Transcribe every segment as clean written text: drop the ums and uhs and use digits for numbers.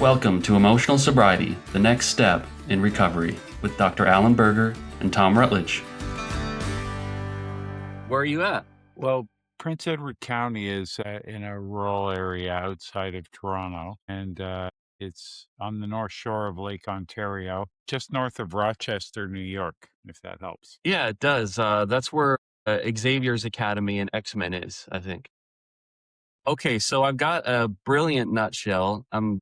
Welcome to Emotional Sobriety, the next step in recovery, with Dr. Alan Berger and Tom Rutledge. Where are you at? Well, Prince Edward County is in a rural area outside of Toronto, and it's on the north shore of Lake Ontario, just north of Rochester, New York, if that helps. Yeah, it does. That's where Xavier's Academy and X-Men is, I think. Okay, so I've got a brilliant nutshell. I'm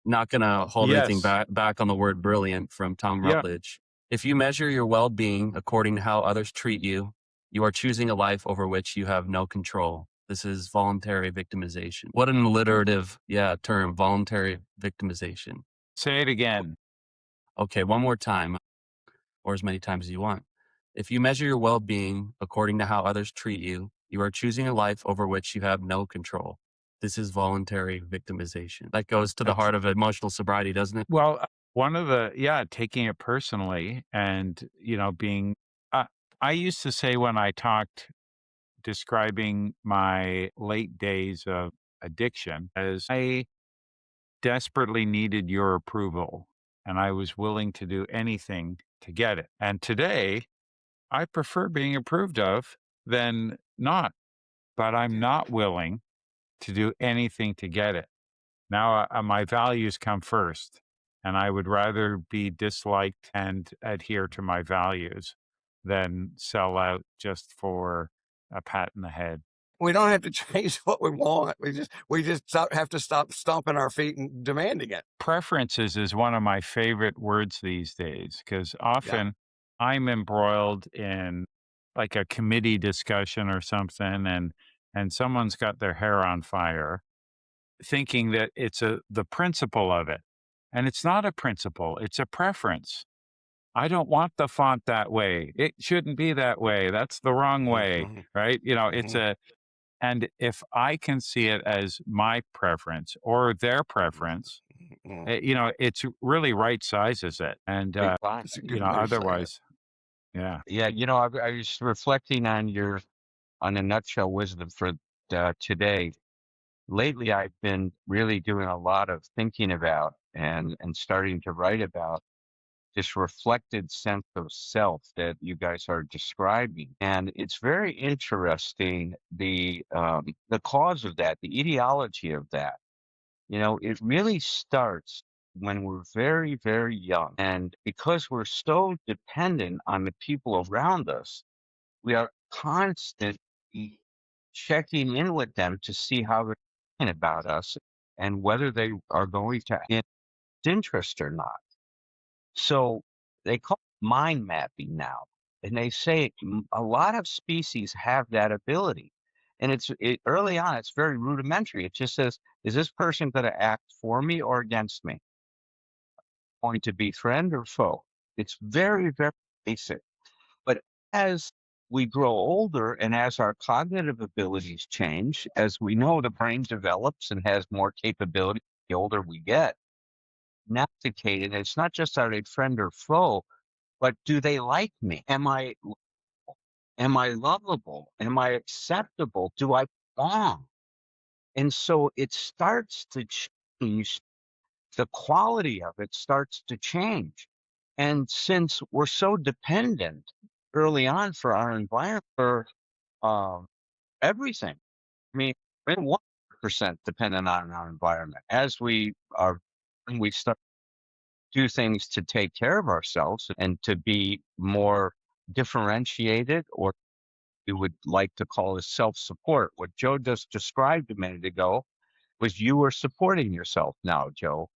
not going to hold anything back on the word brilliant from Tom Rutledge. If you measure your well-being according to how others treat you, you are choosing a life over which you have no control. This is voluntary victimization. What an alliterative, term, voluntary victimization. Say it again. Okay, one more time, or as many times as you want. If you measure your well-being according to how others treat you, you are choosing a life over which you have no control. This is voluntary victimization. That goes to the heart of emotional sobriety, doesn't it? Well, one of the, taking it personally and, being, I used to say when I talked describing my late days of addiction as I desperately needed your approval and I was willing to do anything to get it. And today, I prefer being approved of than not, but I'm not willing to do anything to get it. Now, my values come first, and I would rather be disliked and adhere to my values than sell out just for a pat in the head. We don't have to change what we want. We just have to stop stomping our feet and demanding it. Preferences is one of my favorite words these days because often I'm embroiled in like a committee discussion or something, and someone's got their hair on fire, thinking that it's the principle of it, and it's not a principle; it's a preference. I don't want the font that way. It shouldn't be that way. That's the wrong way, right? It's and if I can see it as my preference or their preference, it's really right sizes it. And, otherwise, yeah. Yeah, I was reflecting on a nutshell wisdom for today. Lately, I've been really doing a lot of thinking about and starting to write about this reflected sense of self that you guys are describing. And it's very interesting, the cause of that, the etiology of that. It really starts when we're very, very young. And because we're so dependent on the people around us, we are constantly checking in with them to see how they're thinking about us and whether they are going to have interest or not. So they call it mind mapping now. And they say a lot of species have that ability. And early on, it's very rudimentary. It just says, is this person going to act for me or against me? Going to be friend or foe? It's very, very basic. But as we grow older and as our cognitive abilities change, as we know, the brain develops and has more capability the older we get. Now, it's not just are they friend or foe, but do they like me? Am I lovable? Am I acceptable? Do I belong? And so it starts to change. The quality of it starts to change. And since we're so dependent early on for our environment, for everything, I mean, we're 1% dependent on our environment. As we start to do things to take care of ourselves and to be more differentiated, or we would like to call as self-support. What Joe just described a minute ago was you were supporting yourself now, Joe.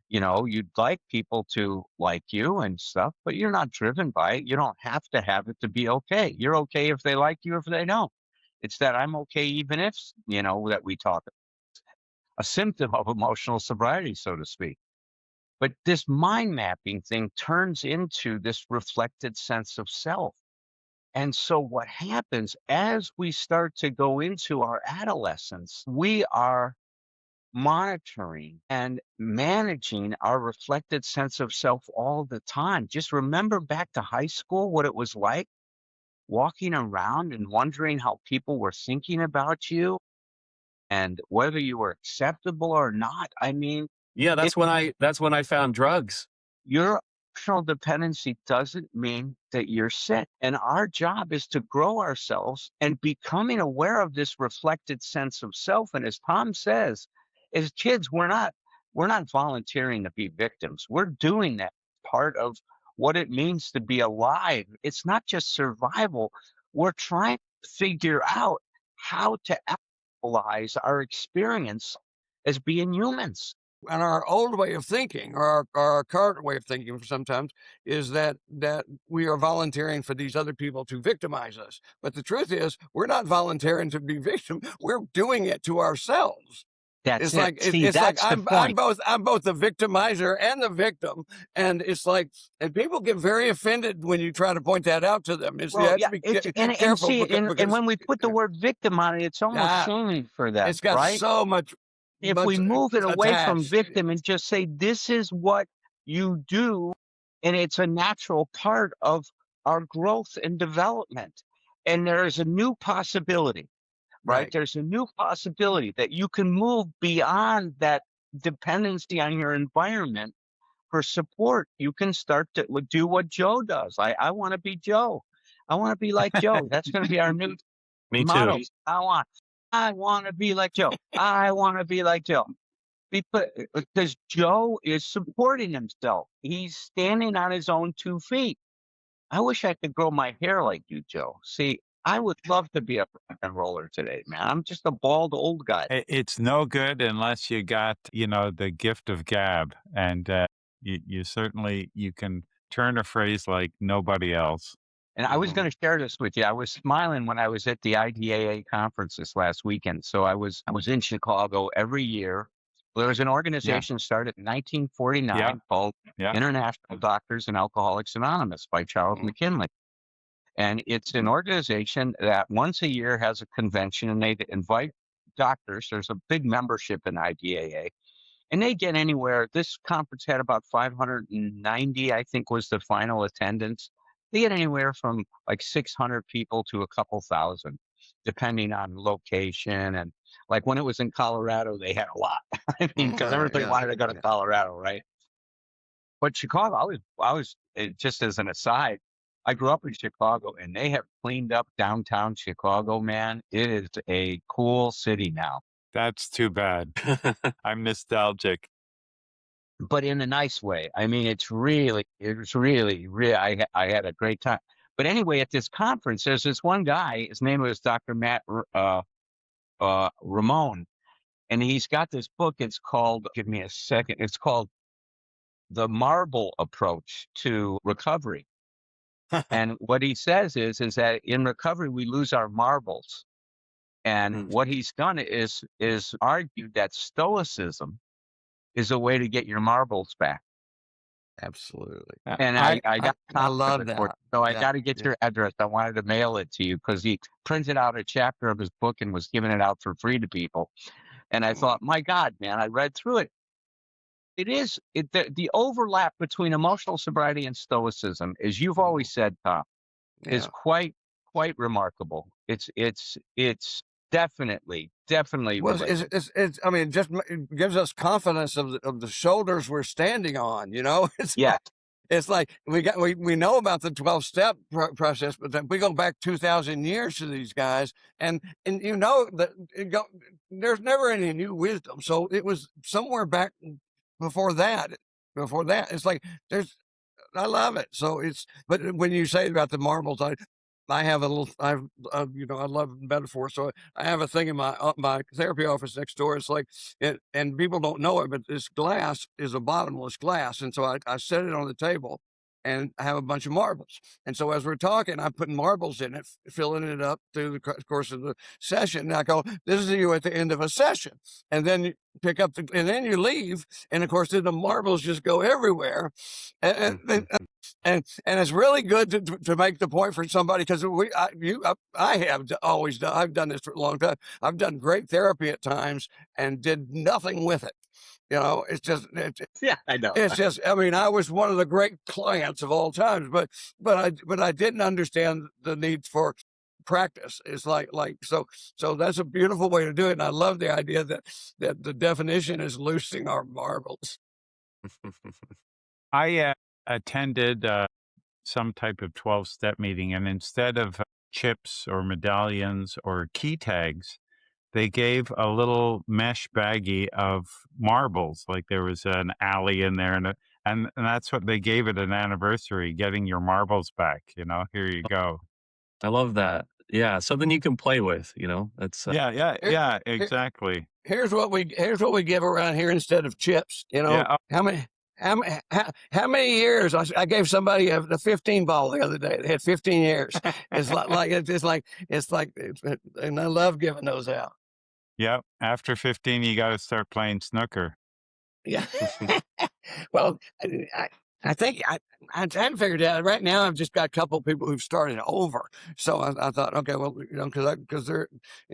You'd like people to like you and stuff, but you're not driven by it. You don't have to have it to be okay. You're okay if they like you, if they don't. It's that I'm okay even if, that we talk. A symptom of emotional sobriety, so to speak. But this mind mapping thing turns into this reflected sense of self. And so what happens as we start to go into our adolescence, we are monitoring and managing our reflected sense of self all the time. Just remember back to high school, what it was like walking around and wondering how people were thinking about you and whether you were acceptable or not. I mean, Yeah, that's when I found drugs. Your emotional dependency doesn't mean that you're sick. And our job is to grow ourselves and becoming aware of this reflected sense of self. And as Thom says, as kids, we're not volunteering to be victims. We're doing that part of what it means to be alive. It's not just survival. We're trying to figure out how to actualize our experience as being humans. And our old way of thinking, or our current way of thinking sometimes, is that we are volunteering for these other people to victimize us. But the truth is, we're not volunteering to be victim. We're doing it to ourselves. That's It's it. like See, it's that's like the point. I'm both the victimizer and the victim, and it's like, and people get very offended when you try to point that out to them. It's, you Well, have yeah, to be and careful see, and because when we put the word victim on it, it's almost ah, shaming for them, it's got right? so much If we move it away from attached. victim and just say, this is what you do, and it's a natural part of our growth and development. And there is a new possibility, right? Right. There's a new possibility that you can move beyond that dependency on your environment for support. You can start to do what Joe does. I want to be Joe. I want to be like Joe. That's going to be our new Me motto. too. I want to be like Joe. I want to be like Joe. Because Joe is supporting himself. He's standing on his own 2 feet. I wish I could grow my hair like you, Joe. See, I would love to be a rock and roller today, man. I'm just a bald old guy. It's no good unless you got, the gift of gab. And you certainly, you can turn a phrase like nobody else. And I was going to share this with you. I was smiling when I was at the IDAA conference this last weekend. So I was in Chicago every year. There was an organization started in 1949 called Yeah. International Doctors and Alcoholics Anonymous by Charles McKinley. And it's an organization that once a year has a convention, and they invite doctors. There's a big membership in IDAA. And they get anywhere. This conference had about 590, I think, was the final attendance. They get anywhere from like 600 people to a couple thousand, depending on location. And like when it was in Colorado, they had a lot. I mean, because everybody wanted to go to Colorado, right? But Chicago, I was just as an aside, I grew up in Chicago, and they have cleaned up downtown Chicago, man. It is a cool city now. That's too bad. I'm nostalgic. But in a nice way. I mean, it's really, I had a great time. But anyway, at this conference, there's this one guy, his name was Dr. Matt Ramon, and he's got this book. It's called, give me a second, it's called The Marble Approach to Recovery. And what he says is that in recovery, we lose our marbles. And what he's done is argued that stoicism is a way to get your marbles back. Absolutely. And I got I love that. So I got to get your address. I wanted to mail it to you because he printed out a chapter of his book and was giving it out for free to people. And I thought, my God, man, I read through it. It is the overlap between emotional sobriety and stoicism, as you've always said, Thom, is quite remarkable. It's definitely. Well, it's I mean, it gives us confidence of the shoulders we're standing on. It's like we know about the 12-step process, but then we go back 2,000 years to these guys, and that there's never any new wisdom. So it was somewhere back before that. It's like I love it. So but when you say about the marbles, I have a little, I love metaphor. So I have a thing in my therapy office next door. It's like, and people don't know it, but this glass is a bottomless glass. And so I set it on the table and I have a bunch of marbles. And so as we're talking, I'm putting marbles in it, filling it up through the course of the session. And I go, this is you at the end of a session. And then you pick up and then you leave. And of course, then the marbles just go everywhere. And it's really good to make the point for somebody, because I have always done. I've done this for a long time. I've done great therapy at times and did nothing with it. It's just I know. It's just, I mean, I was one of the great clients of all times, but I didn't understand the need for practice. It's so that's a beautiful way to do it. And I love the idea that the definition is loosening our marbles. I attended some type of 12-step meeting, and instead of chips or medallions or key tags, they gave a little mesh baggie of marbles. Like there was an alley in there, and that's what they gave at an anniversary, getting your marbles back. Here you go. I love that. Yeah, something you can play with. That's Yeah, exactly. Here's what we give around here instead of chips. Yeah. How many years? I gave somebody a 15 ball the other day. They had 15 years. It's and I love giving those out. Yep. After 15, you got to start playing snooker. Yeah. Well, I think I hadn't figured it out. Right now, I've just got a couple of people who've started over. So I thought, okay, well, because they're,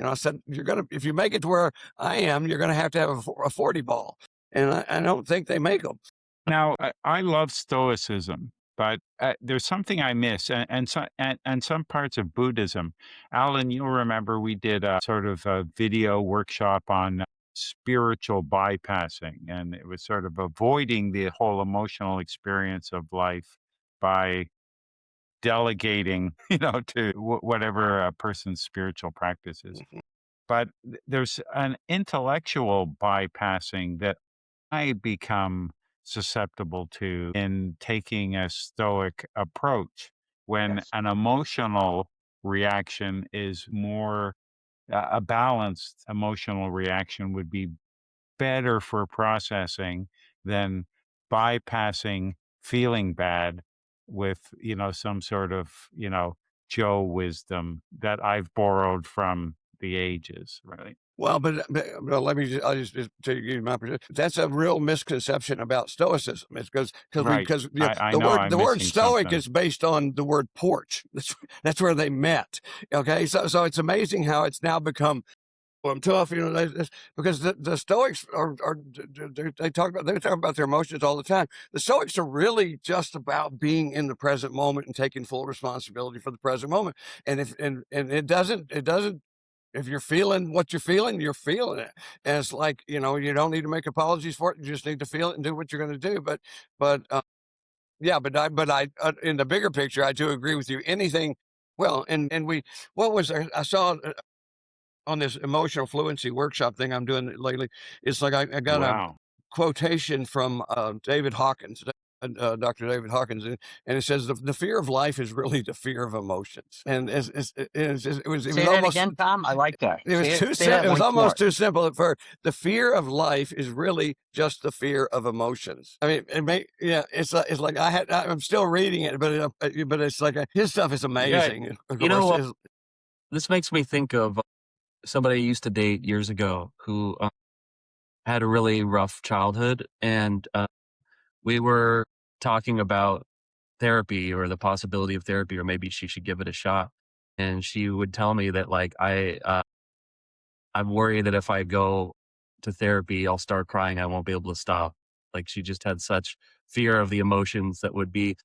I said, if you make it to where I am, you're going to have a 40 ball. And I don't think they make them. Now, I love stoicism, but there's something I miss, and some parts of Buddhism. Alan, you'll remember we did a sort of a video workshop on spiritual bypassing, and it was sort of avoiding the whole emotional experience of life by delegating, to whatever a person's spiritual practice is. But there's an intellectual bypassing that I become susceptible to in taking a stoic approach when Yes. an emotional reaction is more a balanced emotional reaction would be better for processing than bypassing feeling bad with some sort of Joe wisdom that I've borrowed from the ages, right? Well, but I'll just tell you my perspective. That's a real misconception about stoicism. It's because Right. I know I'm the word missing stoic something. is based on the word porch. That's where they met. Okay, so it's amazing how it's now become. Well, I'm tough, because the Stoics they talk about their emotions all the time. The Stoics are really just about being in the present moment and taking full responsibility for the present moment. And it doesn't. If you're feeling what you're feeling it. And it's like, you don't need to make apologies for it. You just need to feel it and do what you're going to do. But in the bigger picture, I do agree with you. Anything, well, what was there? I saw on this emotional fluency workshop thing I'm doing lately. It's like I got a quotation from David Hawkins, Dr. David Hawkins, and it says the fear of life is really the fear of emotions. And it was Say that almost again, Thom. I like that. It was too simple. It was almost too simple. For the fear of life is really just the fear of emotions. I mean, it's like I'm still reading it, but it's like his stuff is amazing. Yeah, this makes me think of somebody I used to date years ago who had a really rough childhood, and we were talking about therapy or the possibility of therapy, or maybe she should give it a shot. And she would tell me that, like, I'm worried that if I go to therapy, I'll start crying. I won't be able to stop. Like, she just had such fear of the emotions that would be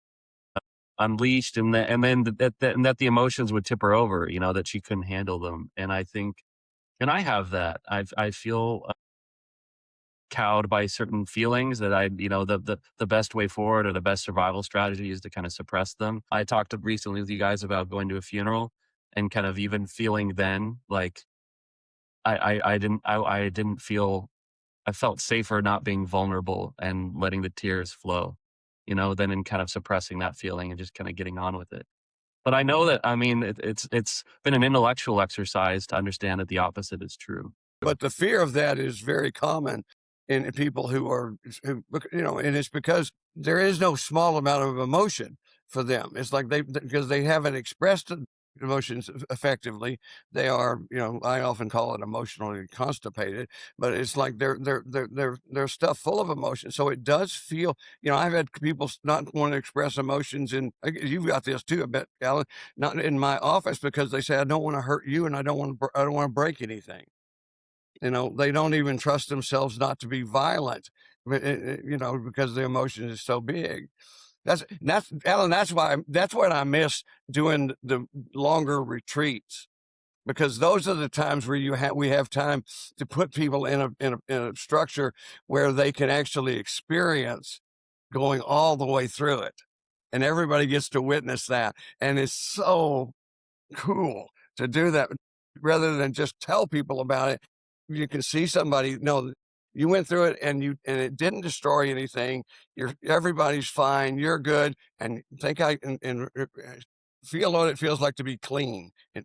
unleashed, and that the emotions would tip her over. That she couldn't handle them. And I think, and I have that. I feel cowed by certain feelings that the best way forward or the best survival strategy is to kind of suppress them. I talked recently with you guys about going to a funeral and kind of even feeling then like I didn't feel, I felt safer not being vulnerable and letting the tears flow, than in kind of suppressing that feeling and just kind of getting on with it. But I know that, I mean, it's been an intellectual exercise to understand that the opposite is true. But the fear of that is very common in people who and it's because there is no small amount of emotion for them. It's like because they haven't expressed emotions effectively. They are, I often call it emotionally constipated, but it's like they're stuffed full of emotion. So it does feel, I've had people not want to express emotions, and you've got this too, I bet, Alan, not in my office, because they say, I don't want to hurt you and I don't want to break anything. They don't even trust themselves not to be violent, because the emotion is so big. That's Alan. That's what I miss doing the longer retreats, because those are the times where we have time to put people in a structure where they can actually experience going all the way through it, and everybody gets to witness that, and it's so cool to do that rather than just tell people about it. You can see somebody, no, you went through it and it didn't destroy anything. Everybody's fine. You're good. And think and feel what it feels like to be clean, and,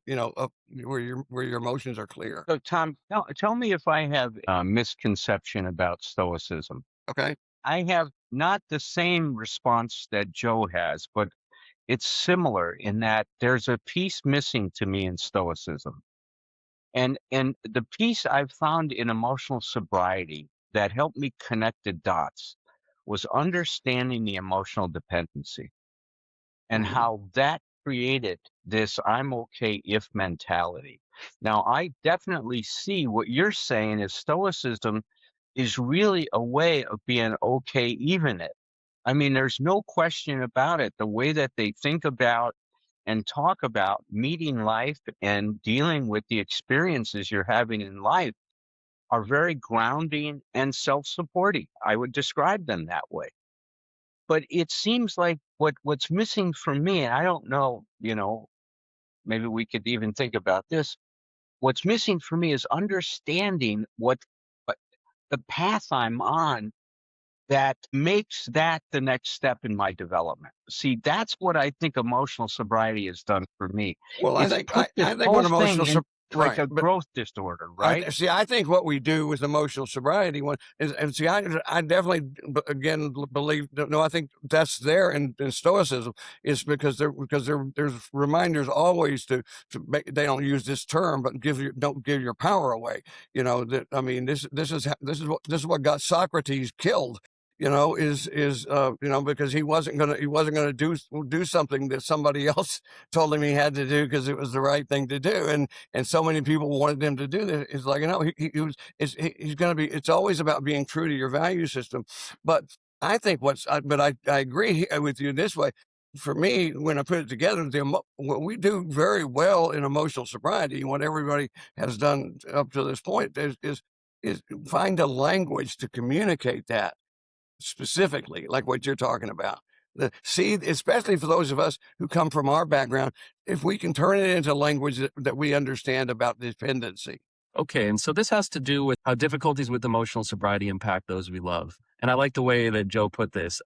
where your emotions are clear. So, Thom, tell me if I have a misconception about Stoicism. Okay. I have not the same response that Joe has, but it's similar in that there's a piece missing to me in Stoicism. And the piece I've found in emotional sobriety that helped me connect the dots was understanding the emotional dependency and how that created this I'm okay if mentality. Now, I definitely see what you're saying is Stoicism is really a way of being okay even it. I mean, there's no question about it. The way that they think about and talk about meeting life and dealing with the experiences you're having in life are very grounding and self-supporting. I would describe them that way. But it seems like what's missing for me, and I don't know, maybe we could even think about this. What's missing for me is understanding what the path I'm on that makes that the next step in my development. See, that's what I think emotional sobriety has done for me. Well, I think when emotional thing in like right, a growth disorder, right? I think what we do with emotional sobriety and see, I definitely again believe. No, I think that's there in Stoicism is because there's reminders always to make. They don't use this term, but don't give your power away. That I mean, this is what got Socrates killed. Because he wasn't gonna do something that somebody else told him he had to do because it was the right thing to do, and so many people wanted him to do this. It's like, he's gonna be. It's always about being true to your value system, but I think I agree with you this way. For me, when I put it together, what we do very well in emotional sobriety, and what everybody has done up to this point is find a language to communicate that specifically, like what you're talking about. Especially for those of us who come from our background, if we can turn it into language that we understand about dependency. Okay, and so this has to do with how difficulties with emotional sobriety impact those we love. And I like the way that Joe put this.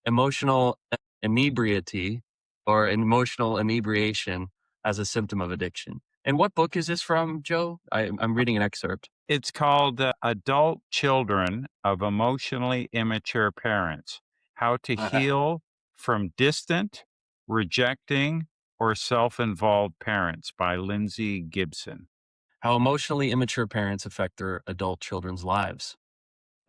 Emotional inebriety or emotional inebriation as a symptom of addiction. And what book is this from, Joe? I'm reading an excerpt. It's called Adult Children of Emotionally Immature Parents, How to Heal from Distant, Rejecting, or Self-Involved Parents by Lindsay Gibson. How emotionally immature parents affect their adult children's lives.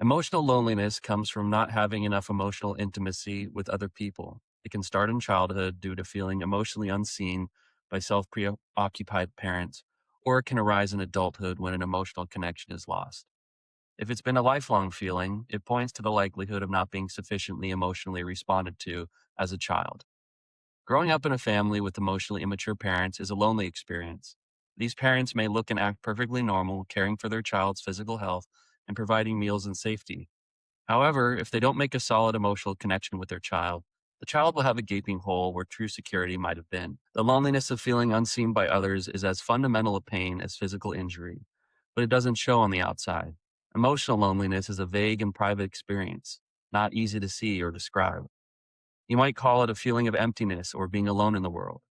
Emotional loneliness comes from not having enough emotional intimacy with other people. It can start in childhood due to feeling emotionally unseen by self-preoccupied parents, or it can arise in adulthood when an emotional connection is lost. If it's been a lifelong feeling, it points to the likelihood of not being sufficiently emotionally responded to as a child. Growing up in a family with emotionally immature parents is a lonely experience. These parents may look and act perfectly normal, caring for their child's physical health and providing meals and safety. However, if they don't make a solid emotional connection with their child, the child will have a gaping hole where true security might have been. The loneliness of feeling unseen by others is as fundamental a pain as physical injury, but it doesn't show on the outside. Emotional loneliness is a vague and private experience, not easy to see or describe. You might call it a feeling of emptiness or being alone in the world.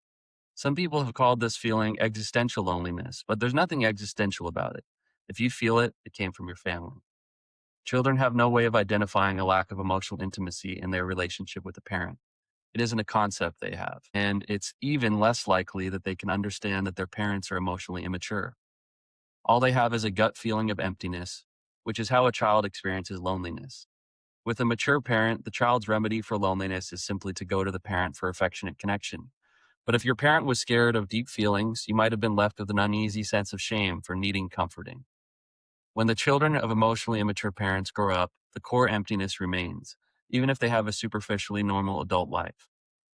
Some people have called this feeling existential loneliness, but there's nothing existential about it. If you feel it, it came from your family. Children have no way of identifying a lack of emotional intimacy in their relationship with a parent. It isn't a concept they have, and it's even less likely that they can understand that their parents are emotionally immature. All they have is a gut feeling of emptiness, which is how a child experiences loneliness. With a mature parent, the child's remedy for loneliness is simply to go to the parent for affectionate connection. But if your parent was scared of deep feelings, you might have been left with an uneasy sense of shame for needing comforting. When the children of emotionally immature parents grow up, the core emptiness remains. even if they have a superficially normal adult life.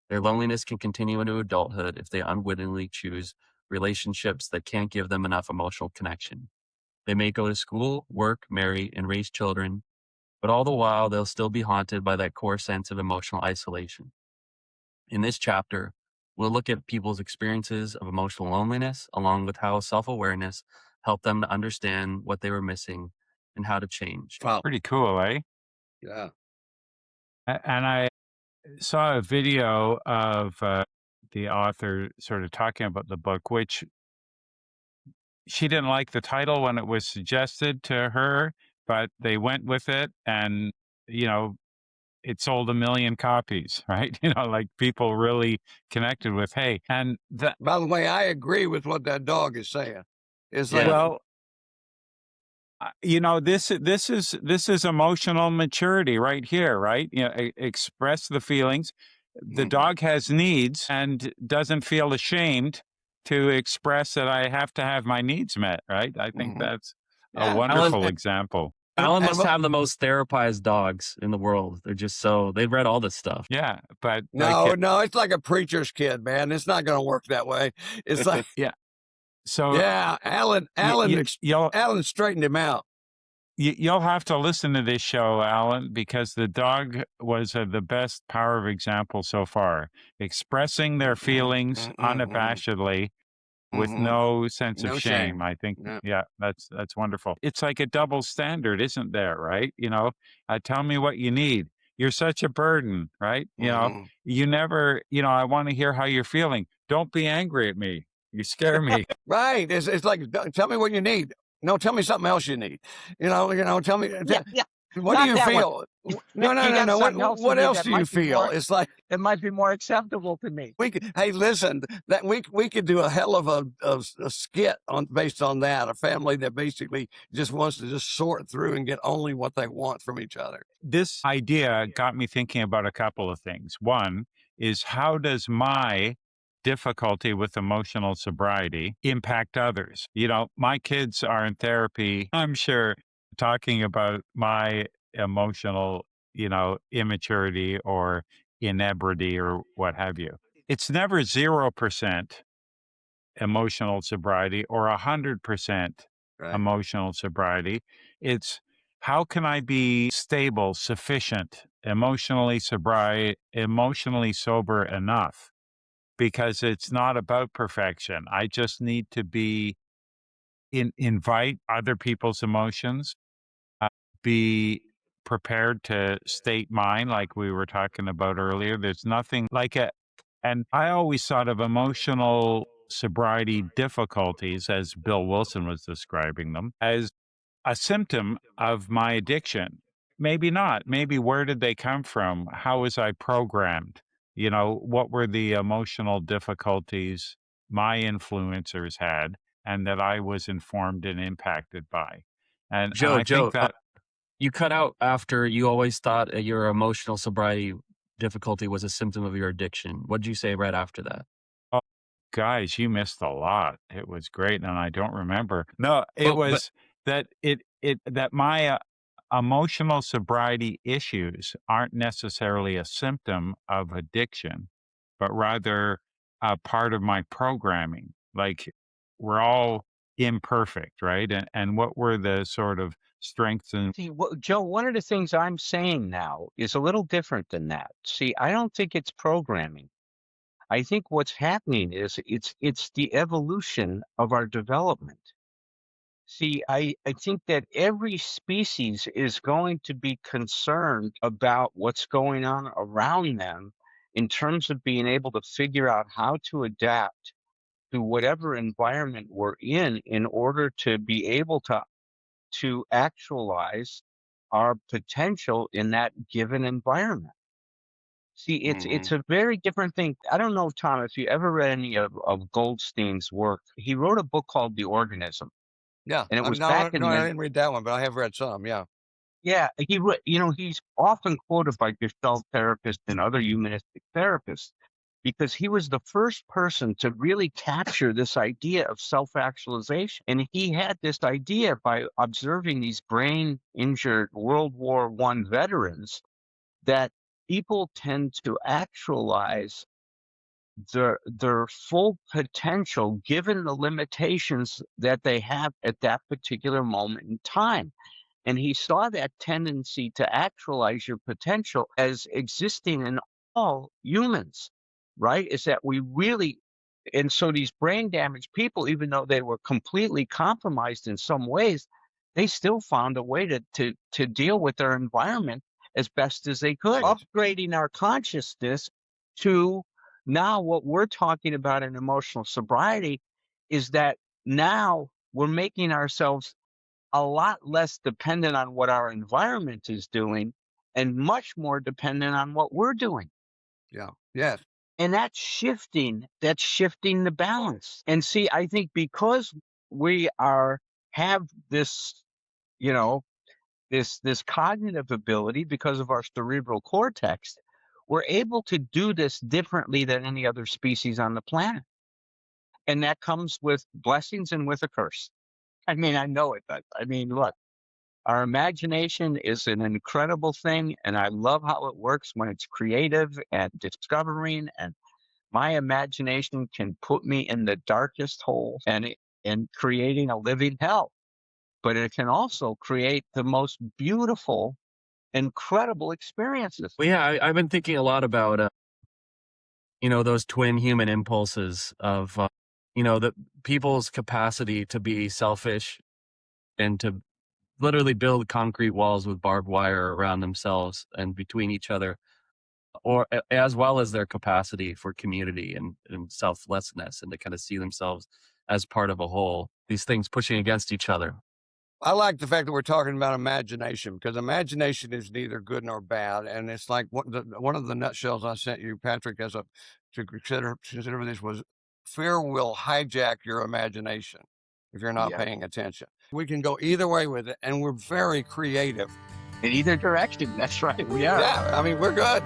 Their loneliness can continue into adulthood if they unwittingly choose relationships that can't give them enough emotional connection. They may go to school, work, marry, and raise children, but all the while they'll still be haunted by that core sense of emotional isolation. In this chapter, we'll look at people's experiences of emotional loneliness, along with how self-awareness helped them to understand what they were missing and how to change. Wow. Pretty cool, eh? Yeah. And I saw a video of the author sort of talking about the book, which she didn't like the title when it was suggested to her, but they went with it, and you know, it sold 1 million copies, right? Like people really connected with, hey, and that. By the way, I agree with what that dog is saying. It's Yeah. like, Well, this is emotional maturity right here, right? Express the feelings. The dog has needs and doesn't feel ashamed to express that I have to have my needs met, right? I think that's a wonderful example. Allen must have the most therapized dogs in the world. They're just they've read all this stuff. Yeah, but no, it's like a preacher's kid, man. It's not going to work that way. It's like, yeah. So yeah, Allen straightened him out. You'll have to listen to this show, Allen, because the dog was the best power of example so far, expressing their feelings unabashedly with no sense of shame. I think, yeah, that's wonderful. It's like a double standard, isn't there? Right? Tell me what you need. You're such a burden, right? You never, I want to hear how you're feeling. Don't be angry at me. You scare me. Right. It's like, tell me what you need. No, tell me something else you need. Tell me. Yeah. What do you feel? No. What else do you feel? It's like it might be more acceptable to me. Hey, listen, that we could do a hell of a skit based on that. A family that basically just wants to just sort through and get only what they want from each other. This idea got me thinking about a couple of things. One is, how does my difficulty with emotional sobriety impact others? My kids are in therapy, I'm sure, talking about my emotional, immaturity or inebriety or what have you. It's never 0% emotional sobriety or 100% emotional sobriety. It's, how can I be stable, sufficient, emotionally sober enough? Because it's not about perfection. I just need to invite other people's emotions, be prepared to state mine, like we were talking about earlier. There's nothing like it. And I always thought of emotional sobriety difficulties, as Bill Wilson was describing them, as a symptom of my addiction. Maybe not. Maybe where did they come from? How was I programmed? What were the emotional difficulties my influencers had and that I was informed and impacted by? And I think that you cut out after you always thought your emotional sobriety difficulty was a symptom of your addiction. What did you say right after that? Oh, guys, you missed a lot. It was great, and I don't remember. No, it was that that my emotional sobriety issues aren't necessarily a symptom of addiction, but rather a part of my programming. Like, we're all imperfect, right? And what were the sort of strengths and See, Joe, one of the things I'm saying now is a little different than that. See, I don't think it's programming. I think what's happening is it's the evolution of our development. See, I think that every species is going to be concerned about what's going on around them in terms of being able to figure out how to adapt to whatever environment we're in order to be able to actualize our potential in that given environment. See, it's a very different thing. I don't know, Thom, if you ever read any of Goldstein's work. He wrote a book called The Organism. Yeah. And it was I back in didn't read that one, but I have read some. Yeah. Yeah, he's often quoted by Gestalt therapists and other humanistic therapists because he was the first person to really capture this idea of self-actualization. And he had this idea by observing these brain-injured World War I veterans that people tend to actualize their full potential given the limitations that they have at that particular moment in time. And he saw that tendency to actualize your potential as existing in all humans, right? Is that we really, and so these brain damaged people, even though they were completely compromised in some ways, they still found a way to deal with their environment as best as they could, upgrading our consciousness to now what we're talking about in emotional sobriety is that now we're making ourselves a lot less dependent on what our environment is doing and much more dependent on what we're doing. Yeah. Yes. And that's shifting the balance. And see, I think because we have this, you know, this cognitive ability because of our cerebral cortex, we're able to do this differently than any other species on the planet. And that comes with blessings and with a curse. I mean, I know it does. I mean, look, our imagination is an incredible thing, and I love how it works when it's creative and discovering. And my imagination can put me in the darkest hole and creating a living hell. But it can also create the most beautiful, incredible experiences. Well, yeah, I've been thinking a lot about, those twin human impulses of, the people's capacity to be selfish and to literally build concrete walls with barbed wire around themselves and between each other, or as well as their capacity for community and selflessness and to kind of see themselves as part of a whole. These things pushing against each other. I like the fact that we're talking about imagination, because imagination is neither good nor bad. And it's like one of the nutshells I sent you, Patrick, to consider this was fear will hijack your imagination if you're not paying attention. We can go either way with it, and we're very creative. In either direction, that's right, we are. Yeah, I mean, we're good.